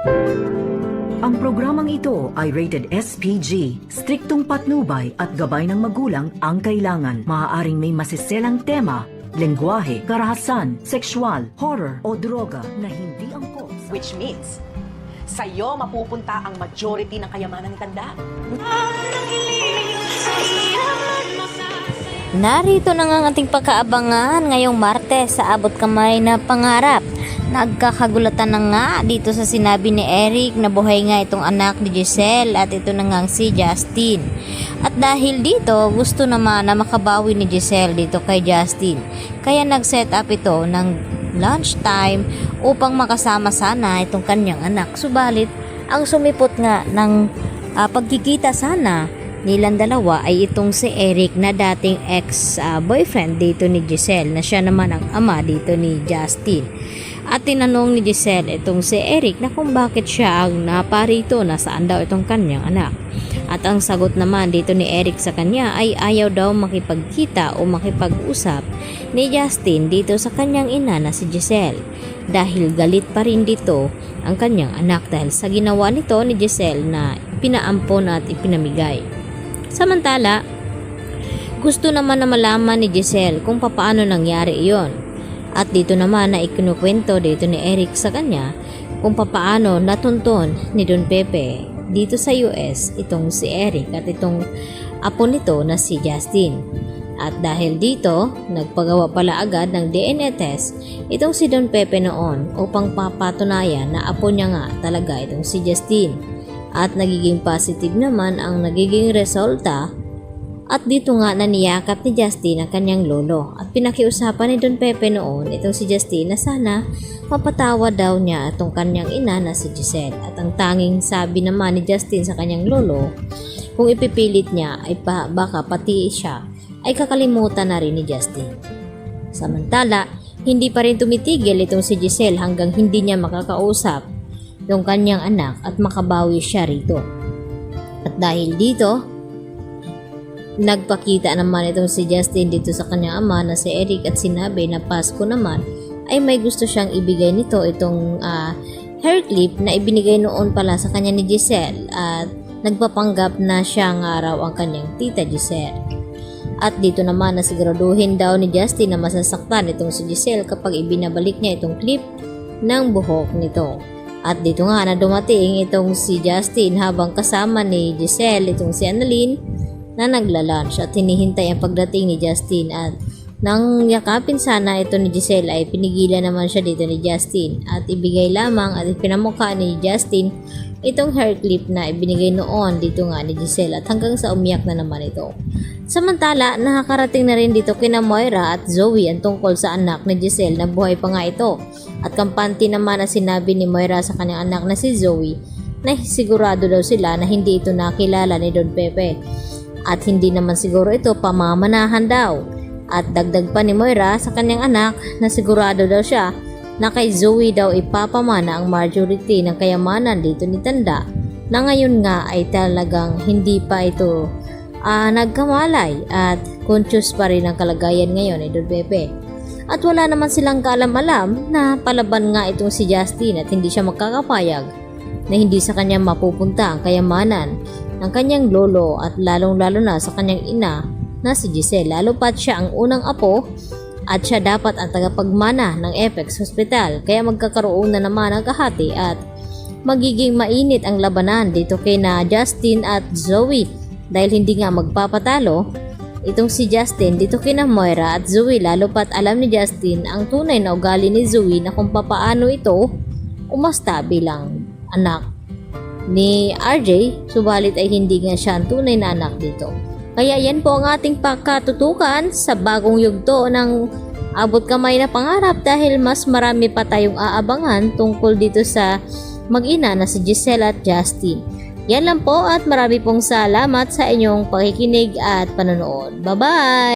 Ang programang ito ay rated SPG. Striktong patnubay at gabay ng magulang ang kailangan. Maaaring may masiselang tema, lengguwahe, karahasan, sexual, horror o droga na hindi angkop sa... Which means, sa'yo mapupunta ang majority ng kayamanan ni Tanda. Narito na nga ang ating pagkaabangan ngayong Martes sa Abot Kamay na Pangarap. Nagkakagulatan na nga dito sa sinabi ni Eric na buhay nga itong anak ni Giselle at ito na nga si Justin. At dahil dito, gusto naman na makabawi ni Giselle dito kay Justin. Kaya nag-set up ito ng lunchtime upang makasama sana itong kanyang anak. Subalit, ang sumipot nga ng pagkikita sana nilang dalawa ay itong si Eric na dating ex-boyfriend dito ni Giselle na siya naman ang ama dito ni Justin. At tinanong ni Giselle itong si Eric na kung bakit siya ang naparito na saan daw itong kanyang anak. At ang sagot naman dito ni Eric sa kanya ay ayaw daw makipagkita o makipag-usap ni Justin dito sa kanyang ina na si Giselle. Dahil galit pa rin dito ang kanyang anak dahil sa ginawa nito ni Giselle na pinaampon at ipinamigay. Samantala, gusto naman na malaman ni Giselle kung paano nangyari iyon. At dito naman na ikinukwento dito ni Eric sa kanya kung paano natunton ni Don Pepe dito sa US itong si Eric at itong apo nito na si Justin. At dahil dito, nagpagawa pala agad ng DNA test itong si Don Pepe noon upang papatunayan na apo niya nga talaga itong si Justin. At nagiging positive naman ang nagiging resulta. At dito nga naniyakap ni Justin ang kanyang lolo at pinakiusapan ni Don Pepe noon itong si Justin na sana mapatawad daw niya itong kanyang ina na si Giselle. At ang tanging sabi naman ni Justin sa kanyang lolo, kung ipipilit niya ay baka pati siya ay kakalimutan na rin ni Justin. Samantala, hindi pa rin tumitigil itong si Giselle hanggang hindi niya makakausap itong kanyang anak at makabawi siya rito. At dahil dito, nagpakita naman itong si Justin dito sa kanyang ama na si Eric at sinabi na Pasko naman ay may gusto siyang ibigay nito itong hair clip na ibinigay noon pala sa kanya ni Giselle at nagpapanggap na siya nga raw ang kanyang tita Giselle. At dito naman na siguraduhin daw ni Justin na masasaktan itong si Giselle kapag ibinabalik niya itong clip ng buhok nito. At dito nga na dumating itong si Justin habang kasama ni Giselle itong si Annalyn na nagla-lunch at hinihintay ang pagdating ni Justin at nang yakapin sana ito ni Giselle ay pinigilan naman siya dito ni Justin at ibigay lamang at pinamukha ni Justin itong hair clip na ibinigay noon dito nga ni Giselle at hanggang sa umiyak na naman ito. Samantala, nakakarating na rin dito kina Moira at Zoe ang tungkol sa anak ni Giselle na buhay pa nga ito at kampante naman na sinabi ni Moira sa kanyang anak na si Zoe na sigurado daw sila na hindi ito nakilala ni Don Pepe. At hindi naman siguro ito pamamanahan daw. At dagdag pa ni Moira sa kanyang anak na sigurado daw siya na kay Zoe daw ipapamana ang majority ng kayamanan dito ni Tanda na ngayon nga ay talagang hindi pa ito nagkamalay at conscious pa rin ang kalagayan ngayon ni Don Pepe. At wala naman silang kaalam-alam na palaban nga itong si Justin at hindi siya magkakapayag na hindi sa kanya mapupunta ang kayamanan ng kanyang lolo at lalong-lalo na sa kanyang ina na si Giselle. Lalo pat siya ang unang apo at siya dapat ang tagapagmana ng Apex Hospital. Kaya magkakaroon na naman ang kahati at magiging mainit ang labanan dito kay na Justin at Zoe dahil hindi nga magpapatalo itong si Justin dito kina Moira at Zoe. Lalo pat alam ni Justin ang tunay na ugali ni Zoe na kung papaano ito umasta bilang anak ni RJ, subalit ay hindi nga siya ang tunay na anak dito. Kaya yan po ang ating pagkatutukan sa bagong yugto ng Abot Kamay na Pangarap dahil mas marami pa tayong aabangan tungkol dito sa mag-ina na si Giselle at Justin. Yan lang po at marami pong salamat sa inyong pakikinig at panonood. Bye-bye!